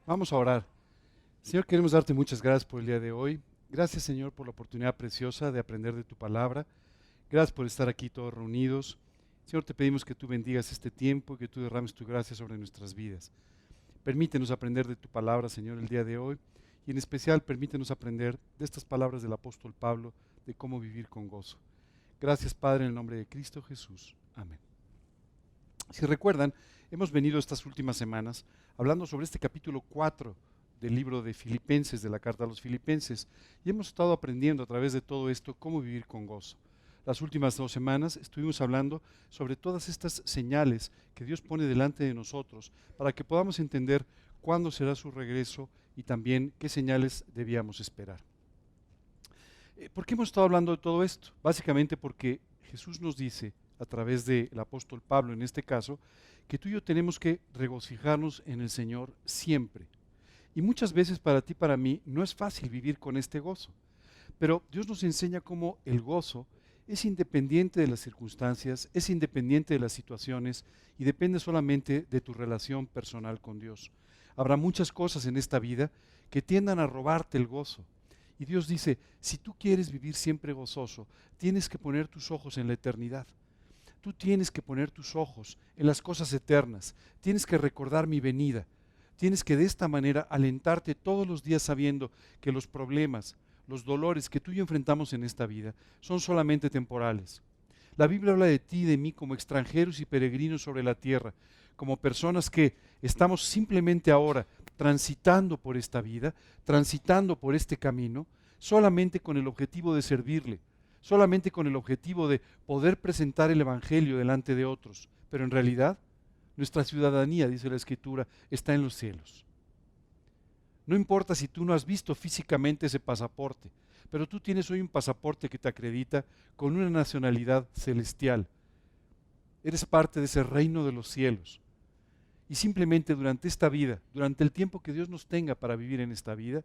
Vamos a orar. Señor, queremos darte muchas gracias por el día de hoy. Gracias, Señor, por la oportunidad preciosa de aprender de tu palabra. Gracias por estar aquí todos reunidos. Señor, te pedimos que tú bendigas este tiempo y que tú derrames tu gracia sobre nuestras vidas. Permítenos aprender de tu palabra, Señor, el día de hoy. Y en especial, permítenos aprender de estas palabras del apóstol Pablo de cómo vivir con gozo. Gracias, Padre, en el nombre de Cristo Jesús. Amén. Si recuerdan, hemos venido estas últimas semanas hablando sobre este capítulo 4 del libro de Filipenses, de la carta a los Filipenses, y hemos estado aprendiendo a través de todo esto cómo vivir con gozo. Las últimas 2 semanas estuvimos hablando sobre todas estas señales que Dios pone delante de nosotros para que podamos entender cuándo será su regreso y también qué señales debíamos esperar. ¿Por qué hemos estado hablando de todo esto? Básicamente porque Jesús nos dice, a través del apóstol Pablo en este caso, que tú y yo tenemos que regocijarnos en el Señor siempre. Y muchas veces para ti y para mí no es fácil vivir con este gozo, pero Dios nos enseña cómo el gozo es independiente de las circunstancias, es independiente de las situaciones y depende solamente de tu relación personal con Dios. Habrá muchas cosas en esta vida que tiendan a robarte el gozo. Y Dios dice, si tú quieres vivir siempre gozoso, tienes que poner tus ojos en la eternidad. Tú tienes que poner tus ojos en las cosas eternas. Tienes que recordar mi venida. Tienes que de esta manera alentarte todos los días sabiendo que los problemas, los dolores que tú y yo enfrentamos en esta vida son solamente temporales. La Biblia habla de ti y de mí como extranjeros y peregrinos sobre la tierra, como personas que estamos simplemente ahora transitando por esta vida, transitando por este camino, solamente con el objetivo de servirle, solamente con el objetivo de poder presentar el Evangelio delante de otros. Pero en realidad, nuestra ciudadanía, dice la Escritura, está en los cielos. No importa si tú no has visto físicamente ese pasaporte, pero tú tienes hoy un pasaporte que te acredita con una nacionalidad celestial. Eres parte de ese reino de los cielos. Y simplemente durante esta vida, durante el tiempo que Dios nos tenga para vivir en esta vida,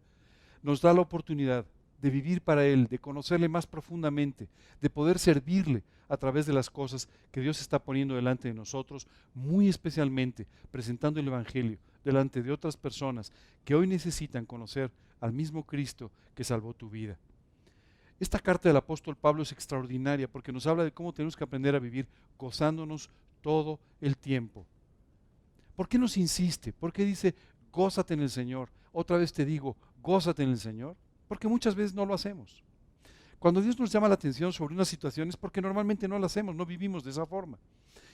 nos da la oportunidad de vivir para Él, de conocerle más profundamente, de poder servirle a través de las cosas que Dios está poniendo delante de nosotros, muy especialmente presentando el Evangelio delante de otras personas que hoy necesitan conocer al mismo Cristo que salvó tu vida. Esta carta del apóstol Pablo es extraordinaria porque nos habla de cómo tenemos que aprender a vivir gozándonos todo el tiempo. ¿Por qué nos insiste? ¿Por qué dice, gózate en el Señor? Otra vez te digo, gózate en el Señor. Porque muchas veces no lo hacemos. Cuando Dios nos llama la atención sobre una situación es porque normalmente no la hacemos, no vivimos de esa forma.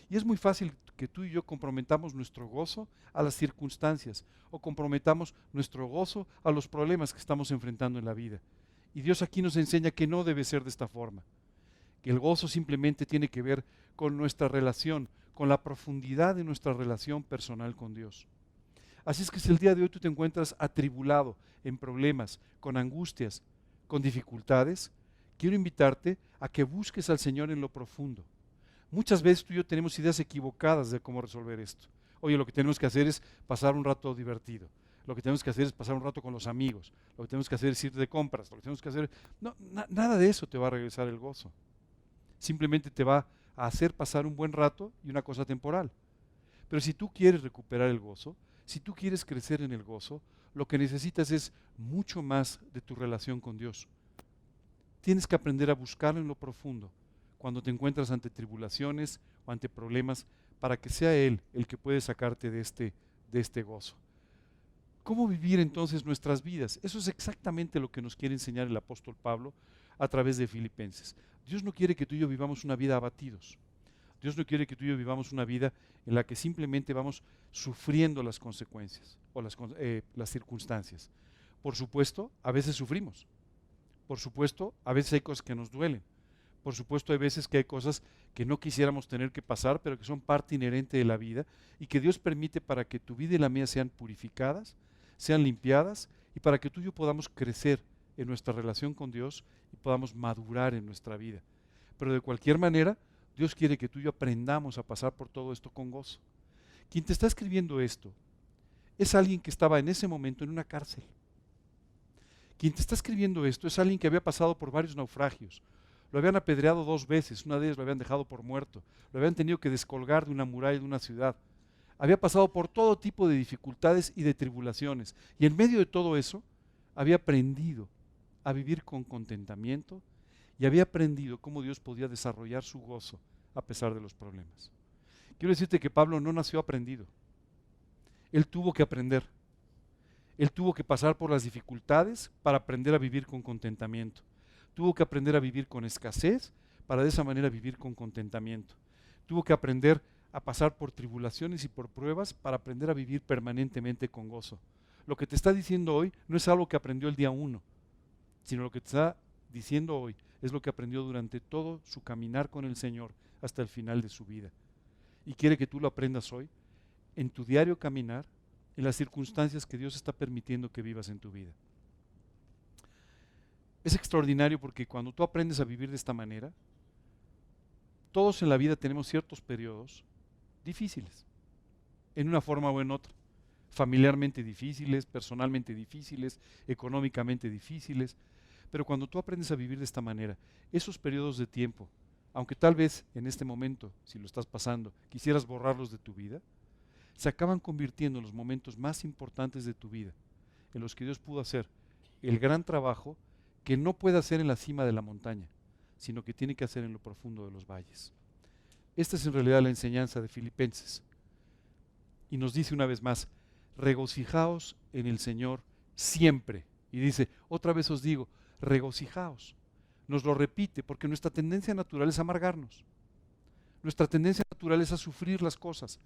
Y es muy fácil que tú y yo comprometamos nuestro gozo a las circunstancias o comprometamos nuestro gozo a los problemas que estamos enfrentando en la vida. Y Dios aquí nos enseña que no debe ser de esta forma. Que el gozo simplemente tiene que ver con nuestra relación, con la profundidad de nuestra relación personal con Dios. Así es que si el día de hoy tú te encuentras atribulado, en problemas, con angustias, con dificultades, quiero invitarte a que busques al Señor en lo profundo. Muchas veces tú y yo tenemos ideas equivocadas de cómo resolver esto. Oye, lo que tenemos que hacer es pasar un rato divertido. Lo que tenemos que hacer es pasar un rato con los amigos. Lo que tenemos que hacer es ir de compras. Lo que tenemos que hacer... No, nada de eso te va a regresar el gozo. Simplemente te va a hacer pasar un buen rato y una cosa temporal. Pero si tú quieres recuperar el gozo, si tú quieres crecer en el gozo, lo que necesitas es mucho más de tu relación con Dios. Tienes que aprender a buscarlo en lo profundo, cuando te encuentras ante tribulaciones o ante problemas, para que sea Él el que puede sacarte de este gozo. ¿Cómo vivir entonces nuestras vidas? Eso es exactamente lo que nos quiere enseñar el apóstol Pablo a través de Filipenses. Dios no quiere que tú y yo vivamos una vida abatidos. Dios no quiere que tú y yo vivamos una vida en la que simplemente vamos sufriendo las consecuencias o las circunstancias. Por supuesto, a veces sufrimos. Por supuesto, a veces hay cosas que nos duelen. Por supuesto, hay veces que hay cosas que no quisiéramos tener que pasar, pero que son parte inherente de la vida y que Dios permite para que tu vida y la mía sean purificadas, sean limpiadas y para que tú y yo podamos crecer en nuestra relación con Dios y podamos madurar en nuestra vida. Pero de cualquier manera, Dios quiere que tú y yo aprendamos a pasar por todo esto con gozo. Quien te está escribiendo esto es alguien que estaba en ese momento en una cárcel. Quien te está escribiendo esto es alguien que había pasado por varios naufragios. Lo habían apedreado 2 veces, una de ellas lo habían dejado por muerto. Lo habían tenido que descolgar de una muralla de una ciudad. había pasado por todo tipo de dificultades y de tribulaciones. Y en medio de todo eso, había aprendido a vivir con contentamiento y había aprendido cómo Dios podía desarrollar su gozo a pesar de los problemas. Quiero decirte que Pablo no nació aprendido. Él tuvo que aprender. Él tuvo que pasar por las dificultades para aprender a vivir con contentamiento. Tuvo que aprender a vivir con escasez para de esa manera vivir con contentamiento. Tuvo que aprender a pasar por tribulaciones y por pruebas para aprender a vivir permanentemente con gozo. Lo que te está diciendo hoy no es algo que aprendió el día 1, sino lo que te está diciendo hoy es lo que aprendió durante todo su caminar con el Señor hasta el final de su vida. Y quiere que tú lo aprendas hoy, en tu diario caminar, en las circunstancias que Dios está permitiendo que vivas en tu vida. Es extraordinario porque cuando tú aprendes a vivir de esta manera, todos en la vida tenemos ciertos periodos difíciles, en una forma o en otra. Familiarmente difíciles, personalmente difíciles, económicamente difíciles. Pero cuando tú aprendes a vivir de esta manera, esos periodos de tiempo, aunque tal vez en este momento, si lo estás pasando, quisieras borrarlos de tu vida, se acaban convirtiendo en los momentos más importantes de tu vida, en los que Dios pudo hacer el gran trabajo que no puede hacer en la cima de la montaña, sino que tiene que hacer en lo profundo de los valles. Esta es en realidad la enseñanza de Filipenses. Y nos dice una vez más, regocijaos en el Señor siempre. Y dice, otra vez os digo, regocijaos. Nos lo repite porque nuestra tendencia natural es amargarnos. Nuestra tendencia natural es a sufrir las cosas,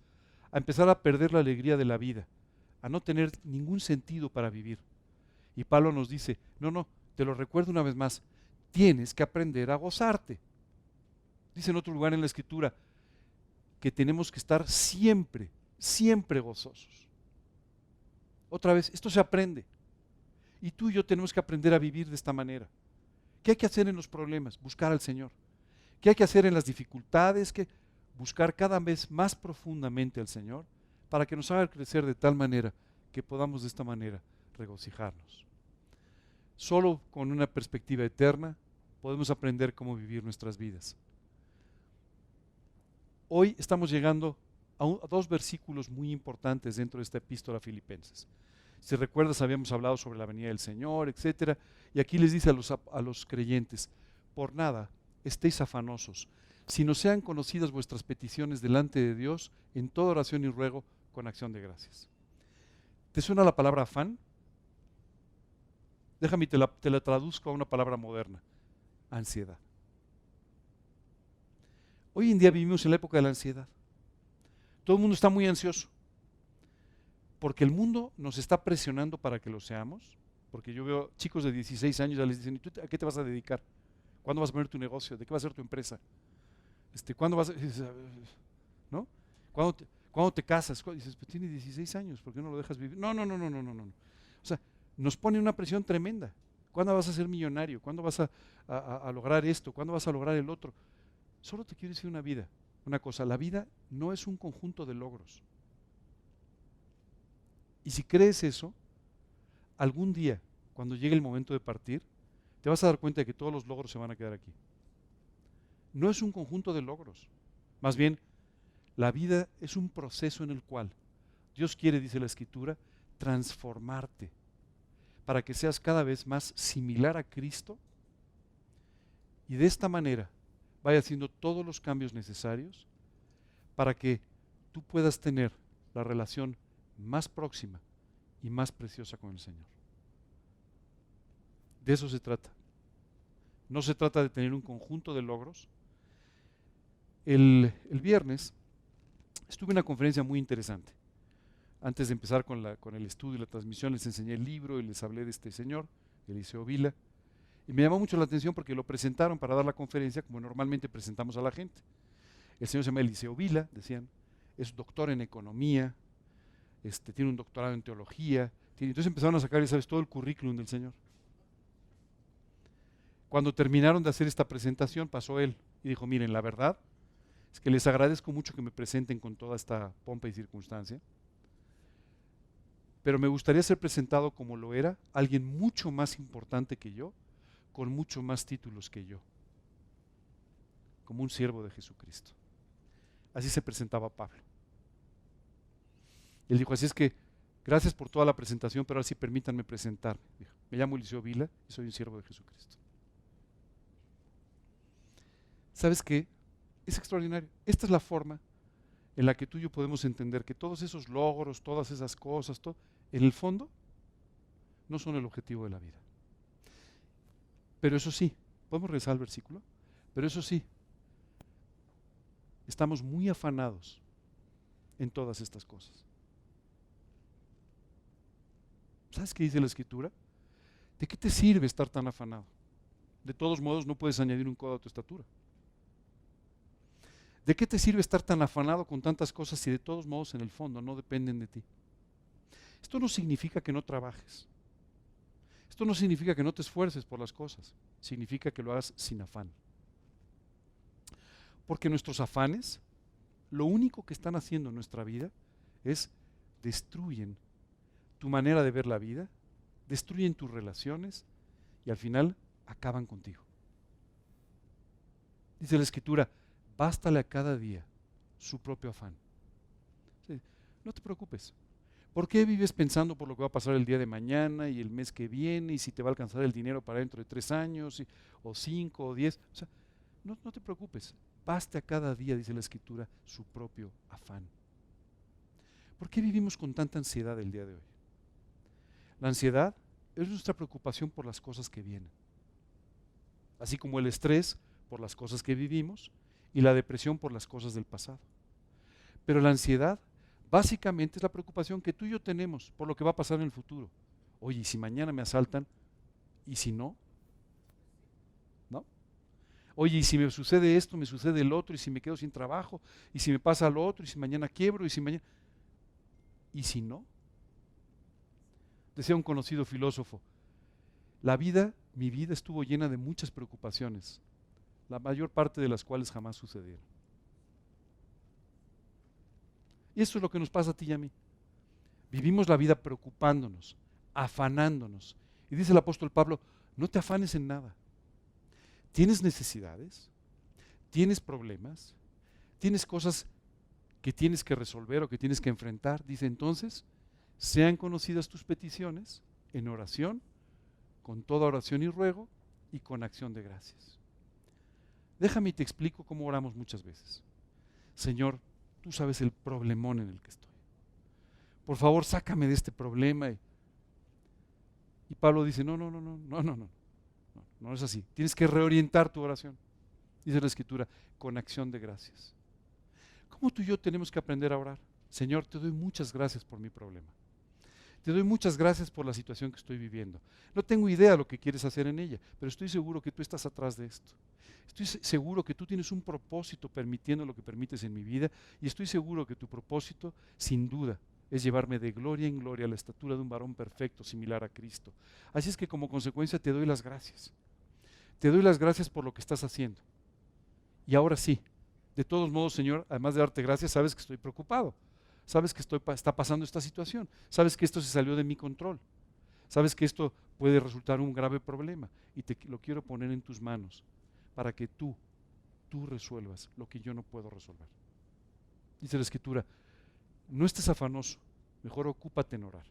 a empezar a perder la alegría de la vida, a no tener ningún sentido para vivir. Y Pablo nos dice, no, te lo recuerdo una vez más, tienes que aprender a gozarte. Dice en otro lugar en la Escritura que tenemos que estar siempre gozosos. Otra vez, esto se aprende. Y tú y yo tenemos que aprender a vivir de esta manera. ¿Qué hay que hacer en los problemas? Buscar al Señor. ¿Qué hay que hacer en las dificultades? Que buscar cada vez más profundamente al Señor para que nos haga crecer de tal manera que podamos de esta manera regocijarnos. Solo con una perspectiva eterna podemos aprender cómo vivir nuestras vidas. Hoy estamos llegando a dos versículos muy importantes dentro de esta epístola a Filipenses. Si recuerdas, habíamos hablado sobre la venida del Señor, etc. Y aquí les dice a los creyentes, por nada estéis afanosos, sino sean conocidas vuestras peticiones delante de Dios en toda oración y ruego con acción de gracias. ¿Te suena la palabra afán? Déjame te la traduzco a una palabra moderna, ansiedad. Hoy en día vivimos en la época de la ansiedad. Todo el mundo está muy ansioso, porque el mundo nos está presionando para que lo seamos, porque yo veo chicos de 16 años ya les dicen, ¿y tú a qué te vas a dedicar? ¿Cuándo vas a poner tu negocio? ¿De qué va a ser tu empresa? ¿Cuándo vas a, ¿no? ¿Cuándo te casas? Dices, pues tiene 16 años, ¿por qué no lo dejas vivir? No. O sea, nos pone una presión tremenda. ¿Cuándo vas a ser millonario? ¿Cuándo vas a lograr esto? ¿Cuándo vas a lograr el otro? Solo te quiero decir una cosa, la vida no es un conjunto de logros. Y si crees eso, algún día, cuando llegue el momento de partir, te vas a dar cuenta de que todos los logros se van a quedar aquí. No es un conjunto de logros. Más bien, la vida es un proceso en el cual Dios quiere, dice la Escritura, transformarte para que seas cada vez más similar a Cristo y de esta manera vaya haciendo todos los cambios necesarios para que tú puedas tener la relación más próxima y más preciosa con el Señor. De eso se trata. No se trata de tener un conjunto de logros. El viernes estuve en una conferencia muy interesante. Antes de empezar con el estudio y la transmisión, les enseñé el libro y les hablé de este señor, Eliseo Vila. Y me llamó mucho la atención porque lo presentaron para dar la conferencia como normalmente presentamos a la gente. El señor se llama Eliseo Vila, decían, es doctor en economía, tiene un doctorado en teología. Entonces empezaron a sacar, ¿sabes?, todo el currículum del señor. Cuando terminaron de hacer esta presentación, pasó él y dijo, miren, la verdad es que les agradezco mucho que me presenten con toda esta pompa y circunstancia, pero me gustaría ser presentado como lo era alguien mucho más importante que yo, con mucho más títulos que yo, como un siervo de Jesucristo. Así se presentaba Pablo. Él dijo, así es que gracias por toda la presentación, pero ahora sí permítanme presentarme. Dijo, me llamo Eliseo Vila y soy un siervo de Jesucristo. ¿Sabes qué? Es extraordinario. Esta es la forma en la que tú y yo podemos entender que todos esos logros, todas esas cosas, todo, en el fondo, no son el objetivo de la vida. Pero eso sí, ¿podemos regresar al versículo? Pero eso sí, estamos muy afanados en todas estas cosas. ¿Sabes qué dice la Escritura? ¿De qué te sirve estar tan afanado? De todos modos, no puedes añadir un codo a tu estatura. ¿De qué te sirve estar tan afanado con tantas cosas si de todos modos en el fondo no dependen de ti? Esto no significa que no trabajes. Esto no significa que no te esfuerces por las cosas. Significa que lo hagas sin afán. Porque nuestros afanes, lo único que están haciendo en nuestra vida es destruyen tu manera de ver la vida, destruyen tus relaciones y al final acaban contigo. Dice la Escritura, bástale a cada día su propio afán. Sí, no te preocupes. ¿Por qué vives pensando por lo que va a pasar el día de mañana y el mes que viene y si te va a alcanzar el dinero para dentro de 3 años o 5 o 10? O sea, no te preocupes. Baste a cada día, dice la Escritura, su propio afán. ¿Por qué vivimos con tanta ansiedad el día de hoy? La ansiedad es nuestra preocupación por las cosas que vienen, así como el estrés por las cosas que vivimos y la depresión por las cosas del pasado. Pero la ansiedad básicamente es la preocupación que tú y yo tenemos por lo que va a pasar en el futuro. Oye, ¿y si mañana me asaltan? ¿Y si no? ¿No? Oye, ¿y si me sucede esto, me sucede el otro? ¿Y si me quedo sin trabajo? ¿Y si me pasa lo otro? ¿Y si mañana quiebro? ¿Y si mañana? ¿Y si no? Decía un conocido filósofo, mi vida estuvo llena de muchas preocupaciones, la mayor parte de las cuales jamás sucedieron. Y eso es lo que nos pasa a ti y a mí. Vivimos la vida preocupándonos, afanándonos. Y dice el apóstol Pablo, no te afanes en nada. ¿Tienes necesidades? ¿Tienes problemas? ¿Tienes cosas que tienes que resolver o que tienes que enfrentar? Dice entonces, sean conocidas tus peticiones en oración, con toda oración y ruego y con acción de gracias. Déjame y te explico cómo oramos muchas veces. Señor, tú sabes el problemón en el que estoy. Por favor, sácame de este problema. Y Pablo dice, no es así. Tienes que reorientar tu oración. Dice la Escritura, con acción de gracias. ¿Cómo tú y yo tenemos que aprender a orar? Señor, te doy muchas gracias por mi problema. Te doy muchas gracias por la situación que estoy viviendo. No tengo idea de lo que quieres hacer en ella, pero estoy seguro que tú estás atrás de esto. Estoy seguro que tú tienes un propósito permitiendo lo que permites en mi vida y estoy seguro que tu propósito, sin duda, es llevarme de gloria en gloria a la estatura de un varón perfecto, similar a Cristo. Así es que como consecuencia te doy las gracias. Te doy las gracias por lo que estás haciendo. Y ahora sí, de todos modos, Señor, además de darte gracias, sabes que estoy preocupado. Sabes que está pasando esta situación, sabes que esto se salió de mi control, sabes que esto puede resultar un grave problema y lo quiero poner en tus manos para que tú resuelvas lo que yo no puedo resolver. Dice la Escritura, no estés afanoso, mejor ocúpate en orar.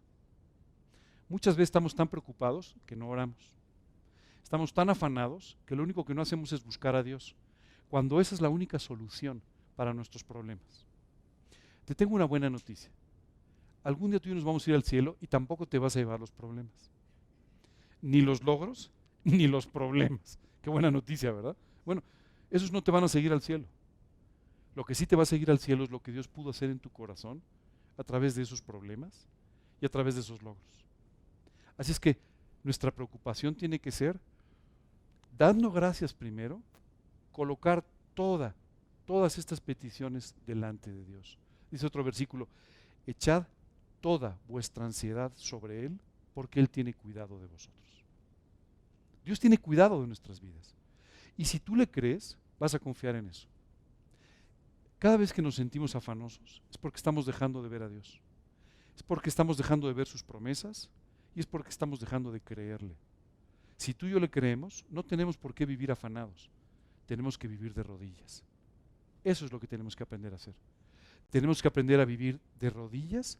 Muchas veces estamos tan preocupados que no oramos. Estamos tan afanados que lo único que no hacemos es buscar a Dios, cuando esa es la única solución para nuestros problemas. Te tengo una buena noticia. Algún día tú y yo nos vamos a ir al cielo y tampoco te vas a llevar los problemas. Ni los logros, ni los problemas. Qué buena noticia, ¿verdad? Bueno, esos no te van a seguir al cielo. Lo que sí te va a seguir al cielo es lo que Dios pudo hacer en tu corazón a través de esos problemas y a través de esos logros. Así es que nuestra preocupación tiene que ser, dando gracias primero, colocar todas estas peticiones delante de Dios. Dice otro versículo, echad toda vuestra ansiedad sobre Él, porque Él tiene cuidado de vosotros. Dios tiene cuidado de nuestras vidas. Y si tú le crees, vas a confiar en eso. Cada vez que nos sentimos afanosos, es porque estamos dejando de ver a Dios. Es porque estamos dejando de ver sus promesas y es porque estamos dejando de creerle. Si tú y yo le creemos, no tenemos por qué vivir afanados. Tenemos que vivir de rodillas. Eso es lo que tenemos que aprender a hacer. Tenemos que aprender a vivir de rodillas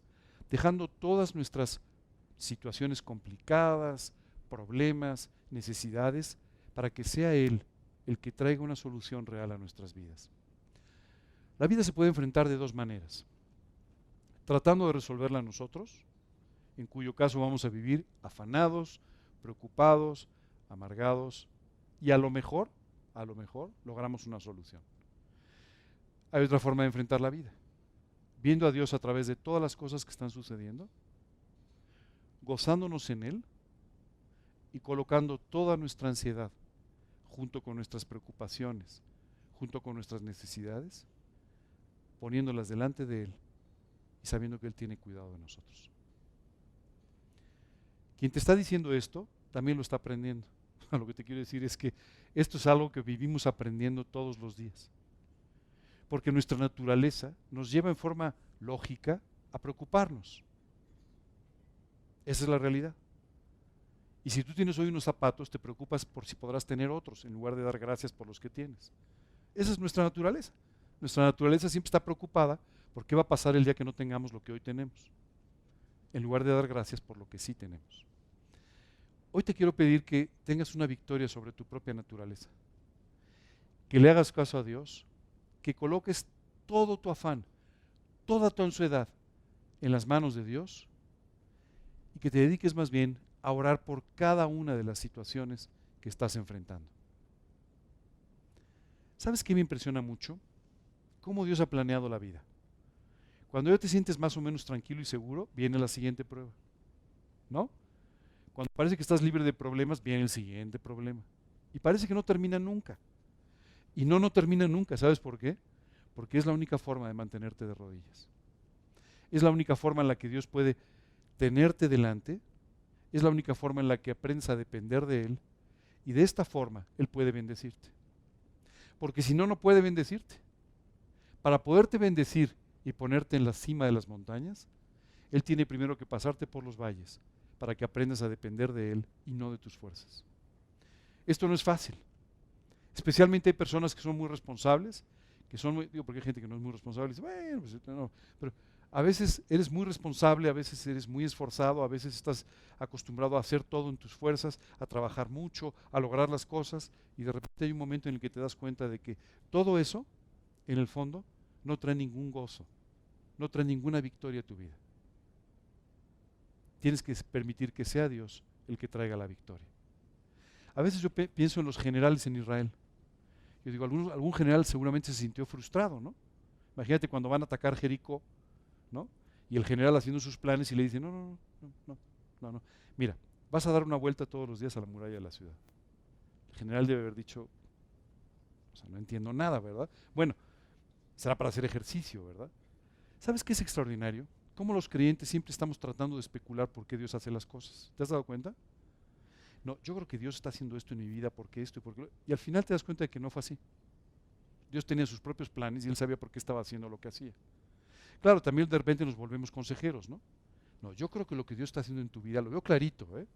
dejando todas nuestras situaciones complicadas, problemas, necesidades, para que sea Él el que traiga una solución real a nuestras vidas. La vida se puede enfrentar de dos maneras: tratando de resolverla nosotros, en cuyo caso vamos a vivir afanados, preocupados, amargados, y a lo mejor logramos una solución. Hay otra forma de enfrentar la vida, viendo a Dios a través de todas las cosas que están sucediendo, gozándonos en Él y colocando toda nuestra ansiedad junto con nuestras preocupaciones, junto con nuestras necesidades, poniéndolas delante de Él y sabiendo que Él tiene cuidado de nosotros. Quien te está diciendo esto también lo está aprendiendo. Lo que te quiero decir es que esto es algo que vivimos aprendiendo todos los días, porque nuestra naturaleza nos lleva en forma lógica a preocuparnos. Esa es la realidad. Y si tú tienes hoy unos zapatos, te preocupas por si podrás tener otros, en lugar de dar gracias por los que tienes. Esa es nuestra naturaleza. Nuestra naturaleza siempre está preocupada por qué va a pasar el día que no tengamos lo que hoy tenemos, en lugar de dar gracias por lo que sí tenemos. Hoy te quiero pedir que tengas una victoria sobre tu propia naturaleza, que le hagas caso a Dios, que coloques todo tu afán, toda tu ansiedad en las manos de Dios y que te dediques más bien a orar por cada una de las situaciones que estás enfrentando. ¿Sabes qué me impresiona mucho? Cómo Dios ha planeado la vida. Cuando ya te sientes más o menos tranquilo y seguro, viene la siguiente prueba, ¿no? Cuando parece que estás libre de problemas, viene el siguiente problema. Y parece que no termina nunca. Y no termina nunca, ¿sabes por qué? Porque es la única forma de mantenerte de rodillas. Es la única forma en la que Dios puede tenerte delante. Es la única forma en la que aprendes a depender de Él. Y de esta forma, Él puede bendecirte. Porque si no, no puede bendecirte. Para poderte bendecir y ponerte en la cima de las montañas, Él tiene primero que pasarte por los valles, para que aprendas a depender de Él y no de tus fuerzas. Esto no es fácil. Especialmente hay personas que son muy responsables, porque hay gente que no es muy responsable y dice, bueno, pues no, pero a veces eres muy responsable, a veces eres muy esforzado, a veces estás acostumbrado a hacer todo en tus fuerzas, a trabajar mucho, a lograr las cosas, y de repente hay un momento en el que te das cuenta de que todo eso, en el fondo, no trae ningún gozo, no trae ninguna victoria a tu vida. Tienes que permitir que sea Dios el que traiga la victoria. A veces yo pienso en los generales en Israel. Yo digo, algún general seguramente se sintió frustrado, ¿no? Imagínate cuando van a atacar Jericó, ¿no? Y el general haciendo sus planes y le dice, no. Mira, vas a dar una vuelta todos los días a la muralla de la ciudad. El general debe haber dicho, o sea, no entiendo nada, ¿verdad? Bueno, será para hacer ejercicio, ¿verdad? ¿Sabes qué es extraordinario? Cómo los creyentes siempre estamos tratando de especular por qué Dios hace las cosas. ¿Te has dado cuenta? No, yo creo que Dios está haciendo esto en mi vida porque esto y porque y al final te das cuenta de que no fue así. Dios tenía sus propios planes y Él sabía por qué estaba haciendo lo que hacía. Claro, también de repente nos volvemos consejeros, ¿no? No, yo creo que lo que Dios está haciendo en tu vida, lo veo clarito, ¿eh?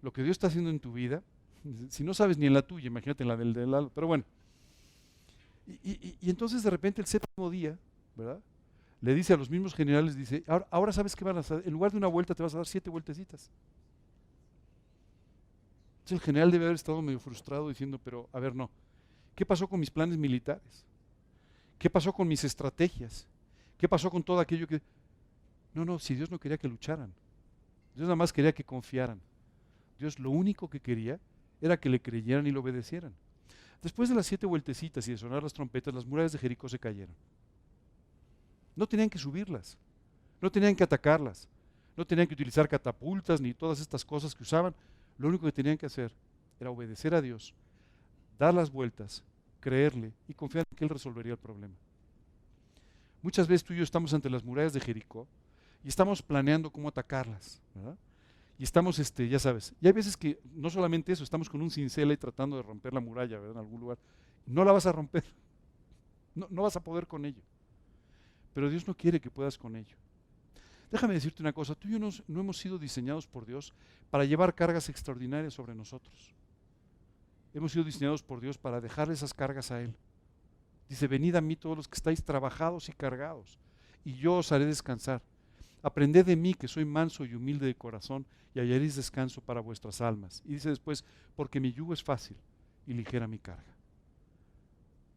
Lo que Dios está haciendo en tu vida, si no sabes ni en la tuya, imagínate en la del lado, pero bueno. Y entonces de repente el séptimo día, ¿verdad? Le dice a los mismos generales, dice, ahora sabes qué van a hacer, en lugar de una vuelta te vas a dar 7 vueltecitas. Entonces el general debe haber estado medio frustrado diciendo, pero a ver, no, ¿qué pasó con mis planes militares? ¿Qué pasó con mis estrategias? ¿Qué pasó con todo aquello que... No, si Dios no quería que lucharan, Dios nada más quería que confiaran. Dios lo único que quería era que le creyeran y lo obedecieran. Después de las 7 vueltecitas y de sonar las trompetas, las murallas de Jericó se cayeron. No tenían que subirlas, no tenían que atacarlas, no tenían que utilizar catapultas ni todas estas cosas que usaban. Lo único que tenían que hacer era obedecer a Dios, dar las vueltas, creerle y confiar en que Él resolvería el problema. Muchas veces tú y yo estamos ante las murallas de Jericó y estamos planeando cómo atacarlas, ¿verdad? Y estamos, ya sabes, y hay veces que no solamente eso, estamos con un cincel y tratando de romper la muralla, ¿verdad? En algún lugar. No la vas a romper, no vas a poder con ello. Pero Dios no quiere que puedas con ello. Déjame decirte una cosa, tú y yo no hemos sido diseñados por Dios para llevar cargas extraordinarias sobre nosotros. Hemos sido diseñados por Dios para dejarle esas cargas a Él. Dice, venid a mí todos los que estáis trabajados y cargados, y yo os haré descansar. Aprended de mí, que soy manso y humilde de corazón, y hallaréis descanso para vuestras almas. Y dice después, porque mi yugo es fácil y ligera mi carga.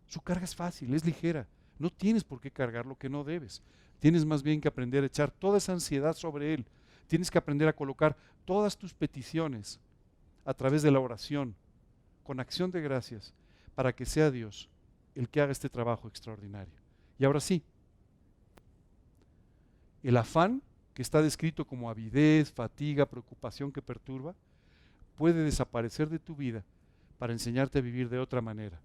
Su carga es fácil, es ligera. No tienes por qué cargar lo que no debes. Tienes más bien que aprender a echar toda esa ansiedad sobre Él. Tienes que aprender a colocar todas tus peticiones a través de la oración, con acción de gracias, para que sea Dios el que haga este trabajo extraordinario. Y ahora sí, el afán, que está descrito como avidez, fatiga, preocupación que perturba, puede desaparecer de tu vida para enseñarte a vivir de otra manera.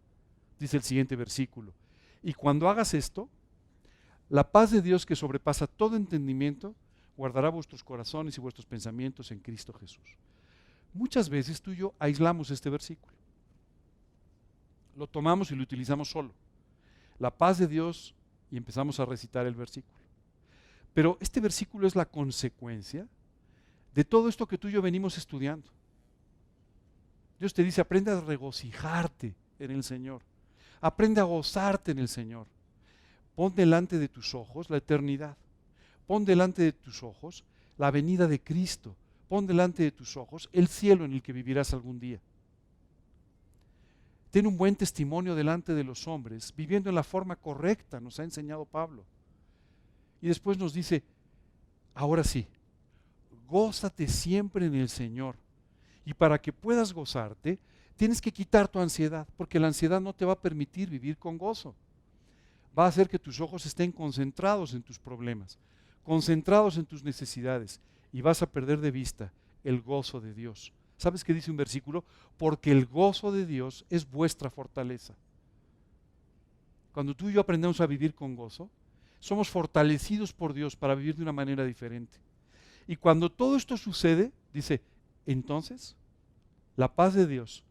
Dice el siguiente versículo, y cuando hagas esto, la paz de Dios que sobrepasa todo entendimiento, guardará vuestros corazones y vuestros pensamientos en Cristo Jesús. Muchas veces tú y yo aislamos este versículo. Lo tomamos y lo utilizamos solo. La paz de Dios, y empezamos a recitar el versículo. Pero este versículo es la consecuencia de todo esto que tú y yo venimos estudiando. Dios te dice, aprende a regocijarte en el Señor. Aprende a gozarte en el Señor. Pon delante de tus ojos la eternidad. Pon delante de tus ojos la venida de Cristo. Pon delante de tus ojos el cielo en el que vivirás algún día. Ten un buen testimonio delante de los hombres, viviendo en la forma correcta, nos ha enseñado Pablo. Y después nos dice, ahora sí, gózate siempre en el Señor. Y para que puedas gozarte, tienes que quitar tu ansiedad, porque la ansiedad no te va a permitir vivir con gozo. Va a hacer que tus ojos estén concentrados en tus problemas, concentrados en tus necesidades, y vas a perder de vista el gozo de Dios. ¿Sabes qué dice un versículo? Porque el gozo de Dios es vuestra fortaleza. Cuando tú y yo aprendemos a vivir con gozo, somos fortalecidos por Dios para vivir de una manera diferente. Y cuando todo esto sucede, dice, entonces, la paz de Dios,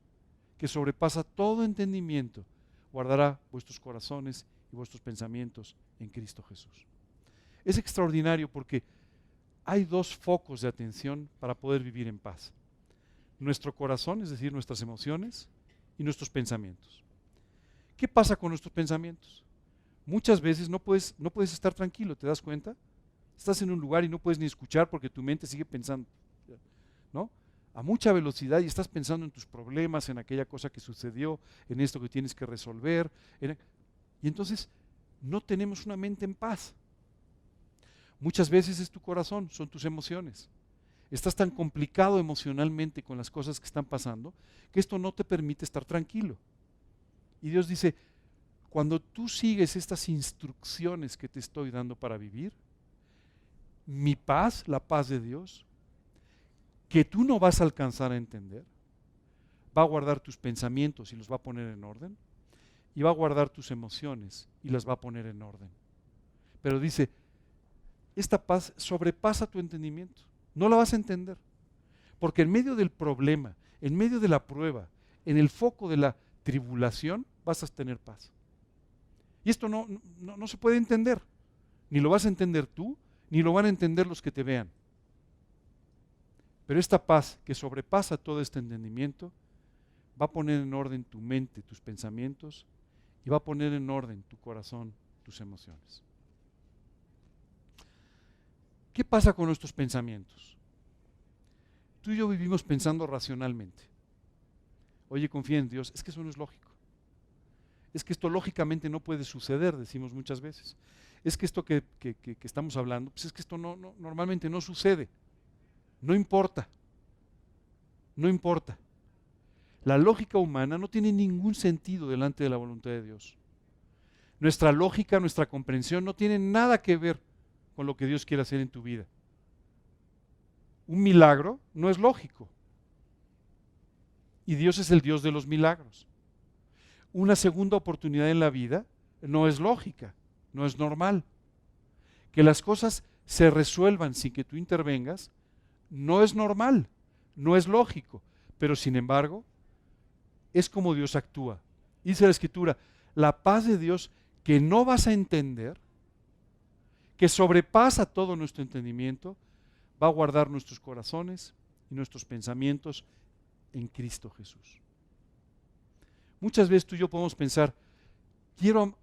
que sobrepasa todo entendimiento, guardará vuestros corazones y vuestros pensamientos en Cristo Jesús. Es extraordinario porque hay dos focos de atención para poder vivir en paz. Nuestro corazón, es decir, nuestras emociones, y nuestros pensamientos. ¿Qué pasa con nuestros pensamientos? Muchas veces no puedes estar tranquilo, ¿te das cuenta? Estás en un lugar y no puedes ni escuchar porque tu mente sigue pensando, ¿no? A mucha velocidad y estás pensando en tus problemas, en aquella cosa que sucedió, en esto que tienes que resolver. Y entonces no tenemos una mente en paz. Muchas veces es tu corazón, son tus emociones. Estás tan complicado emocionalmente con las cosas que están pasando que esto no te permite estar tranquilo. Y Dios dice, cuando tú sigues estas instrucciones que te estoy dando para vivir, mi paz, la paz de Dios, que tú no vas a alcanzar a entender, va a guardar tus pensamientos y los va a poner en orden, y va a guardar tus emociones y las va a poner en orden. Pero dice, esta paz sobrepasa tu entendimiento, no la vas a entender, porque en medio del problema, en medio de la prueba, en el foco de la tribulación, vas a tener paz. Y esto no se puede entender, ni lo vas a entender tú, ni lo van a entender los que te vean. Pero esta paz que sobrepasa todo este entendimiento, va a poner en orden tu mente, tus pensamientos, y va a poner en orden tu corazón, tus emociones. ¿Qué pasa con nuestros pensamientos? Tú y yo vivimos pensando racionalmente. Oye, confía en Dios, es que eso no es lógico. Es que esto lógicamente no puede suceder, decimos muchas veces. Es que esto que estamos hablando, pues es que esto normalmente no sucede. No importa. No importa. La lógica humana no tiene ningún sentido delante de la voluntad de Dios. Nuestra lógica, nuestra comprensión no tiene nada que ver con lo que Dios quiere hacer en tu vida. Un milagro no es lógico. Y Dios es el Dios de los milagros. Una segunda oportunidad en la vida no es lógica, no es normal. Que las cosas se resuelvan sin que tú intervengas, no es normal, no es lógico, pero sin embargo, es como Dios actúa. Dice la Escritura, la paz de Dios que no vas a entender, que sobrepasa todo nuestro entendimiento, va a guardar nuestros corazones y nuestros pensamientos en Cristo Jesús. Muchas veces tú y yo podemos pensar, quiero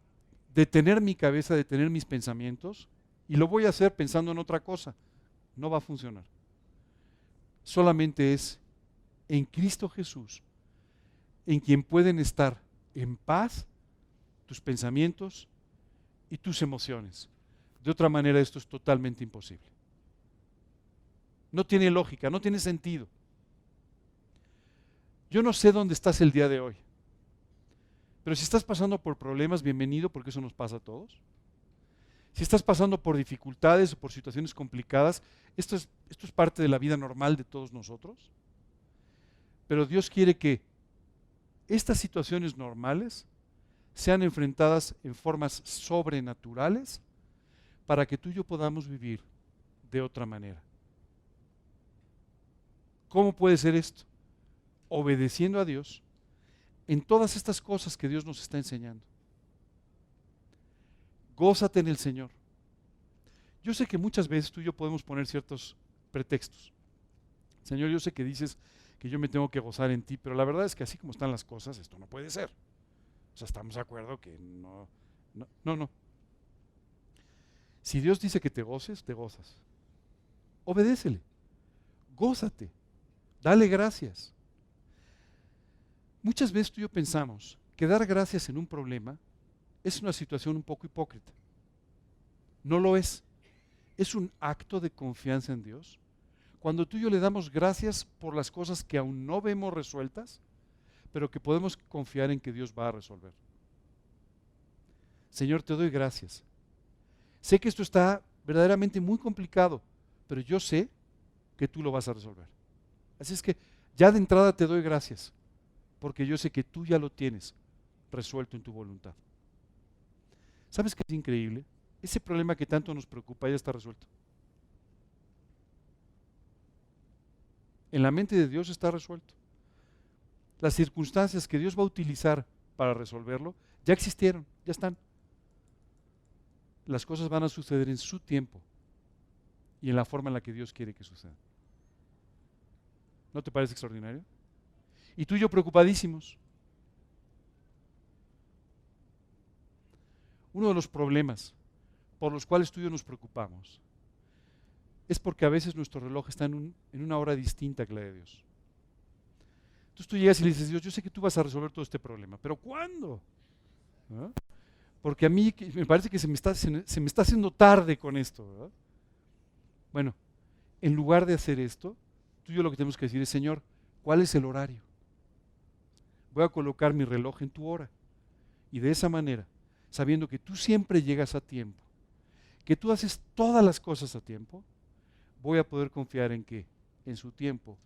detener mi cabeza, detener mis pensamientos y lo voy a hacer pensando en otra cosa. No va a funcionar. Solamente es en Cristo Jesús, en quien pueden estar en paz tus pensamientos y tus emociones. De otra manera esto es totalmente imposible. No tiene lógica, no tiene sentido. Yo no sé dónde estás el día de hoy, pero si estás pasando por problemas, bienvenido, porque eso nos pasa a todos. Si estás pasando por dificultades o por situaciones complicadas, esto es parte de la vida normal de todos nosotros. Pero Dios quiere que estas situaciones normales sean enfrentadas en formas sobrenaturales para que tú y yo podamos vivir de otra manera. ¿Cómo puede ser esto? Obedeciendo a Dios en todas estas cosas que Dios nos está enseñando. Gózate en el Señor. Yo sé que muchas veces tú y yo podemos poner ciertos pretextos. Señor, yo sé que dices que yo me tengo que gozar en ti, pero la verdad es que así como están las cosas, esto no puede ser. O sea, estamos de acuerdo que no. Si Dios dice que te goces, te gozas. Obedécele. Gózate. Dale gracias. Muchas veces tú y yo pensamos que dar gracias en un problema es una situación un poco hipócrita. No lo es. Es un acto de confianza en Dios. Cuando tú y yo le damos gracias por las cosas que aún no vemos resueltas, pero que podemos confiar en que Dios va a resolver. Señor, te doy gracias. Sé que esto está verdaderamente muy complicado, pero yo sé que tú lo vas a resolver. Así es que ya de entrada te doy gracias, porque yo sé que tú ya lo tienes resuelto en tu voluntad. ¿Sabes qué es increíble? Ese problema que tanto nos preocupa ya está resuelto. En la mente de Dios está resuelto. Las circunstancias que Dios va a utilizar para resolverlo ya existieron, ya están. Las cosas van a suceder en su tiempo y en la forma en la que Dios quiere que sucedan. ¿No te parece extraordinario? Y tú y yo preocupadísimos. Uno de los problemas por los cuales tú y yo nos preocupamos es porque a veces nuestro reloj está en una hora distinta que la de Dios. Entonces tú llegas y le dices, Dios, yo sé que tú vas a resolver todo este problema, pero ¿cuándo? ¿Ah? Porque a mí me parece que se me está haciendo tarde con esto, ¿verdad? Bueno, en lugar de hacer esto, tú y yo lo que tenemos que decir es, Señor, ¿cuál es el horario? Voy a colocar mi reloj en tu hora. Y de esa manera, sabiendo que tú siempre llegas a tiempo, que tú haces todas las cosas a tiempo, voy a poder confiar en que en su tiempo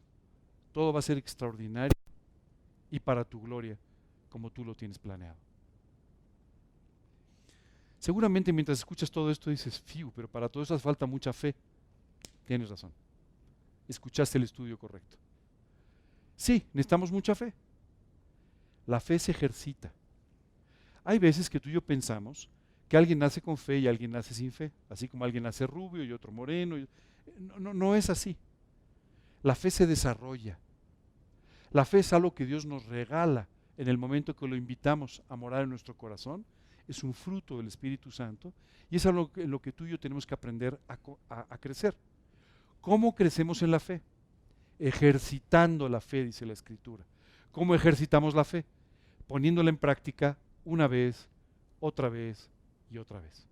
todo va a ser extraordinario y para tu gloria, como tú lo tienes planeado. Seguramente mientras escuchas todo esto dices, fiu, pero para todo eso hace falta mucha fe. Tienes razón. Escuchaste el estudio correcto. Sí, necesitamos mucha fe. La fe se ejercita. Hay veces que tú y yo pensamos que alguien nace con fe y alguien nace sin fe, así como alguien nace rubio y otro moreno. No es así. La fe se desarrolla. La fe es algo que Dios nos regala en el momento que lo invitamos a morar en nuestro corazón. Es un fruto del Espíritu Santo y es algo en lo que tú y yo tenemos que aprender a crecer. ¿Cómo crecemos en la fe? Ejercitando la fe, dice la Escritura. ¿Cómo ejercitamos la fe? Poniéndola en práctica una vez, otra vez y otra vez.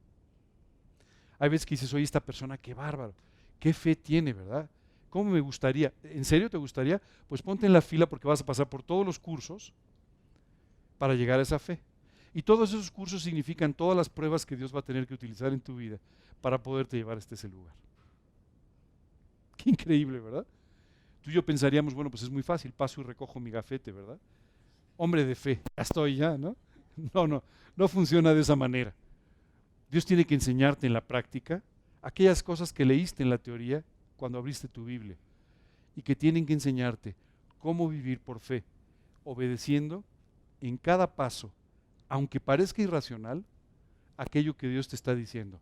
Hay veces que dices, oye, esta persona, qué bárbaro, qué fe tiene, ¿verdad? ¿Cómo me gustaría? ¿En serio te gustaría? Pues ponte en la fila porque vas a pasar por todos los cursos para llegar a esa fe. Y todos esos cursos significan todas las pruebas que Dios va a tener que utilizar en tu vida para poderte llevar hasta ese lugar. Qué increíble, ¿verdad? Tú y yo pensaríamos, bueno, pues es muy fácil, paso y recojo mi gafete, ¿verdad? Hombre de fe, ya estoy ya, ¿no? No funciona de esa manera. Dios tiene que enseñarte en la práctica aquellas cosas que leíste en la teoría cuando abriste tu Biblia y que tienen que enseñarte cómo vivir por fe, obedeciendo en cada paso, aunque parezca irracional, aquello que Dios te está diciendo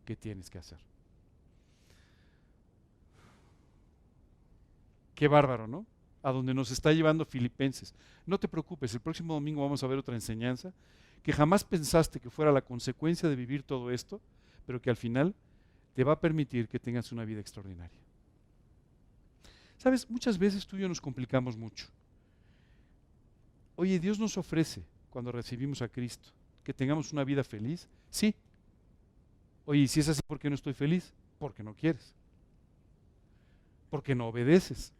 que tienes que hacer. Qué bárbaro, ¿no? A donde nos está llevando Filipenses. No te preocupes, el próximo domingo vamos a ver otra enseñanza que jamás pensaste que fuera la consecuencia de vivir todo esto, pero que al final te va a permitir que tengas una vida extraordinaria. Sabes, muchas veces tú y yo nos complicamos mucho. Oye, Dios nos ofrece, cuando recibimos a Cristo, que tengamos una vida feliz. Sí. Oye, y si es así, ¿por qué no estoy feliz? Porque no quieres. Porque no obedeces.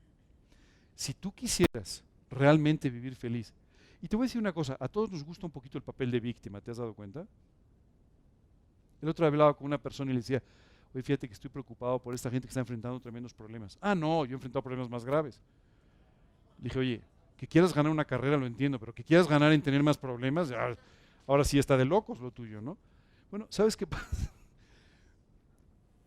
Si tú quisieras realmente vivir feliz, y te voy a decir una cosa, a todos nos gusta un poquito el papel de víctima, ¿te has dado cuenta? El otro día hablaba con una persona y le decía, oye, fíjate que estoy preocupado por esta gente que está enfrentando tremendos problemas. Ah, no, yo he enfrentado problemas más graves. Le dije, oye, que quieras ganar una carrera lo entiendo, pero que quieras ganar en tener más problemas, ya, ahora sí está de locos lo tuyo, ¿no? Bueno, ¿sabes qué pasa?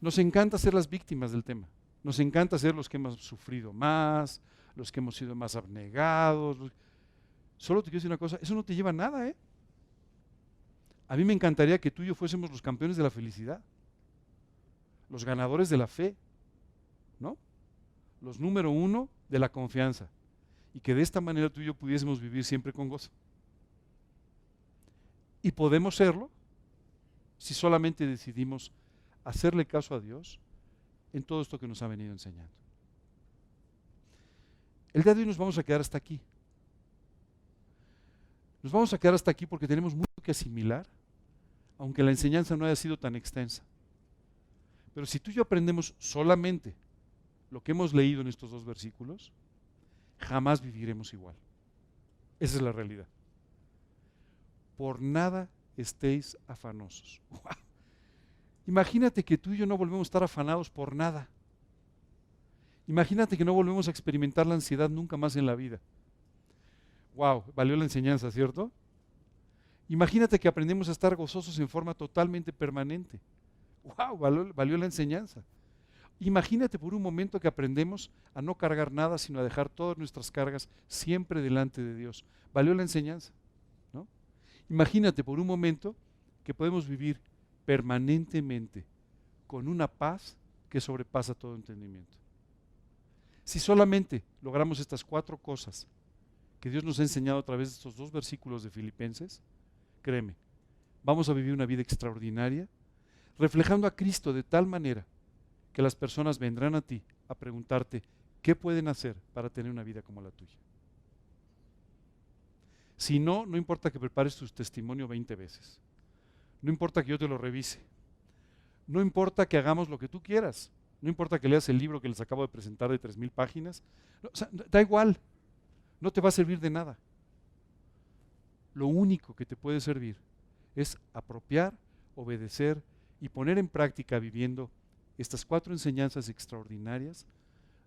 Nos encanta ser las víctimas del tema. Nos encanta ser los que hemos sufrido más, los que hemos sido más abnegados. Solo te quiero decir una cosa, eso no te lleva a nada, ¿eh? A mí me encantaría que tú y yo fuésemos los campeones de la felicidad, los ganadores de la fe, ¿no? Los número uno de la confianza. Y que de esta manera tú y yo pudiésemos vivir siempre con gozo. Y podemos serlo si solamente decidimos hacerle caso a Dios en todo esto que nos ha venido enseñando. El día de hoy nos vamos a quedar hasta aquí. Nos vamos a quedar hasta aquí porque tenemos mucho que asimilar, aunque la enseñanza no haya sido tan extensa. Pero si tú y yo aprendemos solamente lo que hemos leído en estos 2 versículos, jamás viviremos igual. Esa es la realidad. Por nada estéis afanosos. ¡Wow! Imagínate que tú y yo no volvemos a estar afanados por nada. Imagínate que no volvemos a experimentar la ansiedad nunca más en la vida. Wow, valió la enseñanza, ¿cierto? Imagínate que aprendemos a estar gozosos en forma totalmente permanente. Wow, valió la enseñanza. Imagínate por un momento que aprendemos a no cargar nada, sino a dejar todas nuestras cargas siempre delante de Dios. Valió la enseñanza, ¿no? Imagínate por un momento que podemos vivir permanentemente con una paz que sobrepasa todo entendimiento. Si solamente logramos estas 4 cosas que Dios nos ha enseñado a través de estos 2 versículos de Filipenses, créeme, vamos a vivir una vida extraordinaria, reflejando a Cristo de tal manera que las personas vendrán a ti a preguntarte qué pueden hacer para tener una vida como la tuya. Si no, no importa que prepares tu testimonio 20 veces. No importa que yo te lo revise. No importa que hagamos lo que tú quieras. No importa que leas el libro que les acabo de presentar de 3000 páginas. No, o sea, da igual. No te va a servir de nada. Lo único que te puede servir es apropiar, obedecer y poner en práctica viviendo estas 4 enseñanzas extraordinarias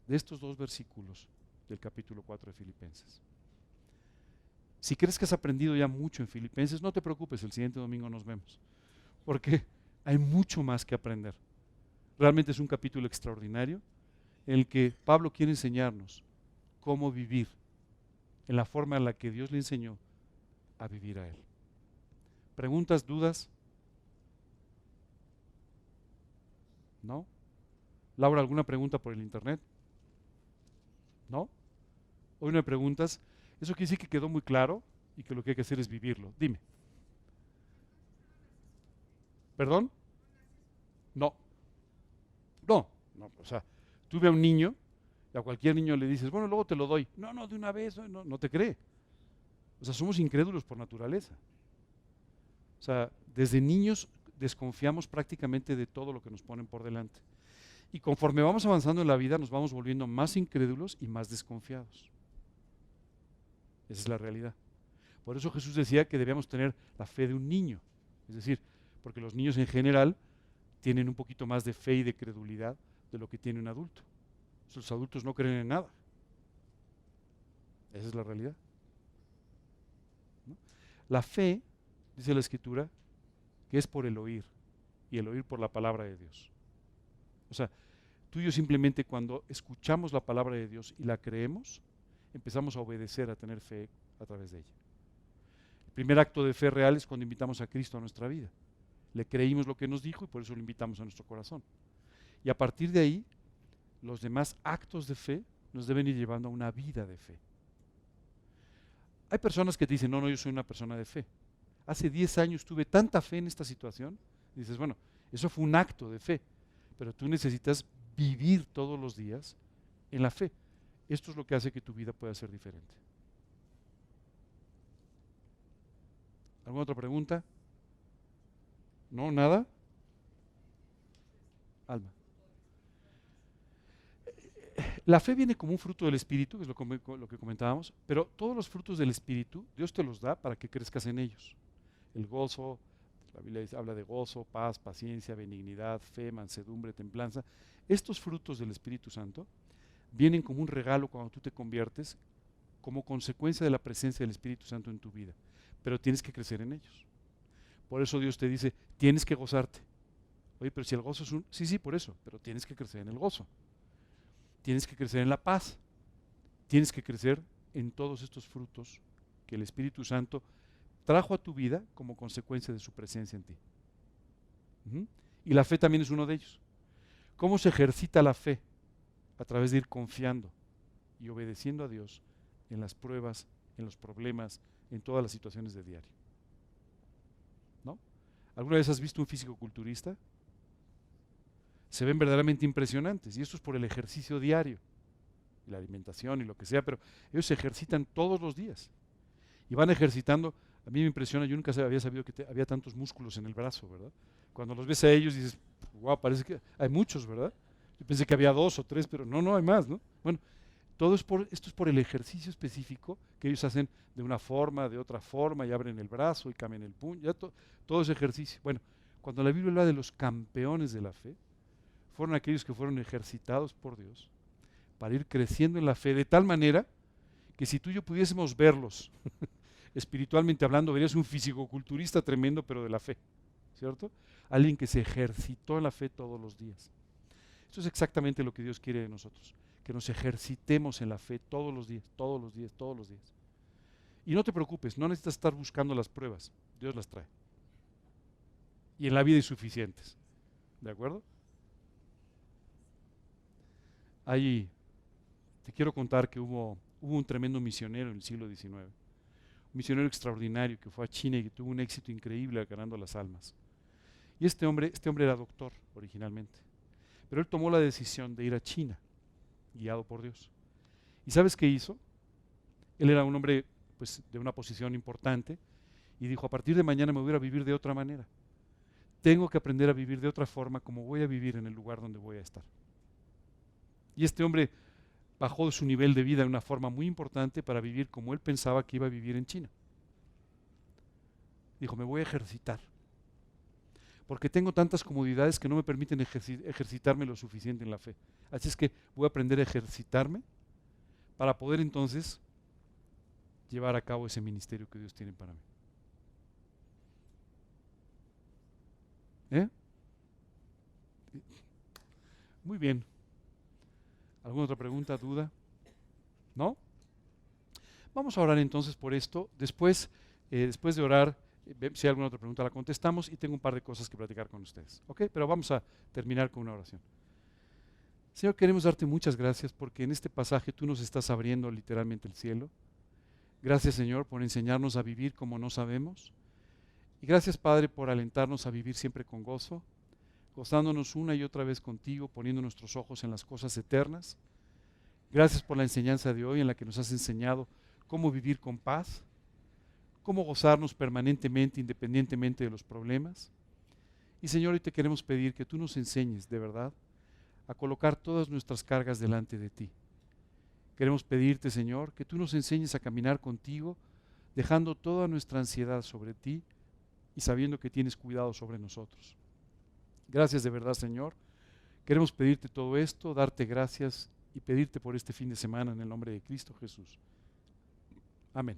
de estos 2 versículos del capítulo 4 de Filipenses. Si crees que has aprendido ya mucho en Filipenses, no te preocupes, el siguiente domingo nos vemos, porque hay mucho más que aprender. Realmente es un capítulo extraordinario en el que Pablo quiere enseñarnos cómo vivir en la forma en la que Dios le enseñó a vivir a él. ¿Preguntas, dudas? ¿No? Laura, ¿alguna pregunta por el internet? ¿No? Hoy me preguntas, eso quiere decir que quedó muy claro y que lo que hay que hacer es vivirlo. Dime. ¿Perdón? No. No. No, o sea, tú ves a un niño y a cualquier niño le dices, bueno, luego te lo doy. No, no, de una vez, no, no te cree. O sea, somos incrédulos por naturaleza. O sea, desde niños desconfiamos prácticamente de todo lo que nos ponen por delante. Y conforme vamos avanzando en la vida, nos vamos volviendo más incrédulos y más desconfiados. Esa es la realidad. Por eso Jesús decía que debíamos tener la fe de un niño. Es decir, porque los niños en general tienen un poquito más de fe y de credulidad de lo que tiene un adulto. Los adultos no creen en nada. Esa es la realidad, ¿no? La fe, dice la Escritura, que es por el oír, y el oír por la palabra de Dios. O sea, tú y yo simplemente cuando escuchamos la palabra de Dios y la creemos, empezamos a obedecer, a tener fe a través de ella. El primer acto de fe real es cuando invitamos a Cristo a nuestra vida. Le creímos lo que nos dijo y por eso lo invitamos a nuestro corazón. Y a partir de ahí, los demás actos de fe nos deben ir llevando a una vida de fe. Hay personas que te dicen, no, no, yo soy una persona de fe. Hace 10 años tuve tanta fe en esta situación. Y dices, bueno, eso fue un acto de fe. pero tú necesitas vivir todos los días en la fe. Esto es lo que hace que tu vida pueda ser diferente. ¿Alguna otra pregunta? ¿No? ¿Nada? Alma. La fe viene como un fruto del Espíritu, que es lo que comentábamos, pero todos los frutos del Espíritu, Dios te los da para que crezcas en ellos. El gozo, la Biblia habla de gozo, paz, paciencia, benignidad, fe, mansedumbre, templanza. Estos frutos del Espíritu Santo vienen como un regalo cuando tú te conviertes, como consecuencia de la presencia del Espíritu Santo en tu vida, pero tienes que crecer en ellos. Por eso Dios te dice, tienes que gozarte. Oye, pero si el gozo es un... Sí, por eso, pero tienes que crecer en el gozo. Tienes que crecer en la paz. Tienes que crecer en todos estos frutos que el Espíritu Santo trajo a tu vida como consecuencia de su presencia en ti. Y la fe también es uno de ellos. ¿Cómo se ejercita la fe? A través de ir confiando y obedeciendo a Dios en las pruebas, en los problemas, en todas las situaciones de diario. ¿No? ¿Alguna vez has visto un físico-culturista? Se ven verdaderamente impresionantes y esto es por el ejercicio diario, la alimentación y lo que sea, pero ellos se ejercitan todos los días y van ejercitando. A mí me impresiona, yo nunca había sabido que había tantos músculos en el brazo, ¿verdad? Cuando los ves a ellos dices, wow, parece que hay muchos, ¿verdad? Yo pensé que había 2 o 3, pero no, hay más, ¿no? Bueno, esto es por el ejercicio específico que ellos hacen de una forma, de otra forma, y abren el brazo y cambian el puño, ya todo ese ejercicio. Bueno, cuando la Biblia habla de los campeones de la fe, fueron aquellos que fueron ejercitados por Dios para ir creciendo en la fe de tal manera que si tú y yo pudiésemos verlos espiritualmente hablando, verías un fisicoculturista tremendo, pero de la fe, ¿cierto? Alguien que se ejercitó en la fe todos los días. Esto es exactamente lo que Dios quiere de nosotros, que nos ejercitemos en la fe todos los días, todos los días, todos los días. Y no te preocupes, no necesitas estar buscando las pruebas, Dios las trae. Y en la vida hay suficientes, ¿de acuerdo? Ahí te quiero contar que hubo un tremendo misionero en el siglo XIX, un misionero extraordinario que fue a China y que tuvo un éxito increíble ganando las almas. Y este hombre era doctor originalmente, pero él tomó la decisión de ir a China, guiado por Dios. ¿Y sabes qué hizo? Él era un hombre pues, de una posición importante y dijo, a partir de mañana me voy a vivir de otra manera. Tengo que aprender a vivir de otra forma como voy a vivir en el lugar donde voy a estar. Y este hombre bajó su nivel de vida de una forma muy importante para vivir como él pensaba que iba a vivir en China. Dijo, me voy a ejercitar, porque tengo tantas comodidades que no me permiten ejercitarme lo suficiente en la fe. Así es que voy a aprender a ejercitarme para poder entonces llevar a cabo ese ministerio que Dios tiene para mí. ¿Eh? Muy bien. ¿Alguna otra pregunta, duda? ¿No? Vamos a orar entonces por esto. Después de orar, si hay alguna otra pregunta la contestamos y tengo un par de cosas que platicar con ustedes. ¿Ok? Pero vamos a terminar con una oración. Señor, queremos darte muchas gracias porque en este pasaje tú nos estás abriendo literalmente el cielo. Gracias, Señor, por enseñarnos a vivir como no sabemos. Y gracias, Padre, por alentarnos a vivir siempre con gozo, gozándonos una y otra vez contigo, poniendo nuestros ojos en las cosas eternas. Gracias por la enseñanza de hoy en la que nos has enseñado cómo vivir con paz, cómo gozarnos permanentemente, independientemente de los problemas. Y Señor, hoy te queremos pedir que tú nos enseñes de verdad a colocar todas nuestras cargas delante de ti. Queremos pedirte, Señor, que tú nos enseñes a caminar contigo, dejando toda nuestra ansiedad sobre ti y sabiendo que tienes cuidado sobre nosotros. Gracias de verdad, Señor. Queremos pedirte todo esto, darte gracias y pedirte por este fin de semana en el nombre de Cristo Jesús. Amén.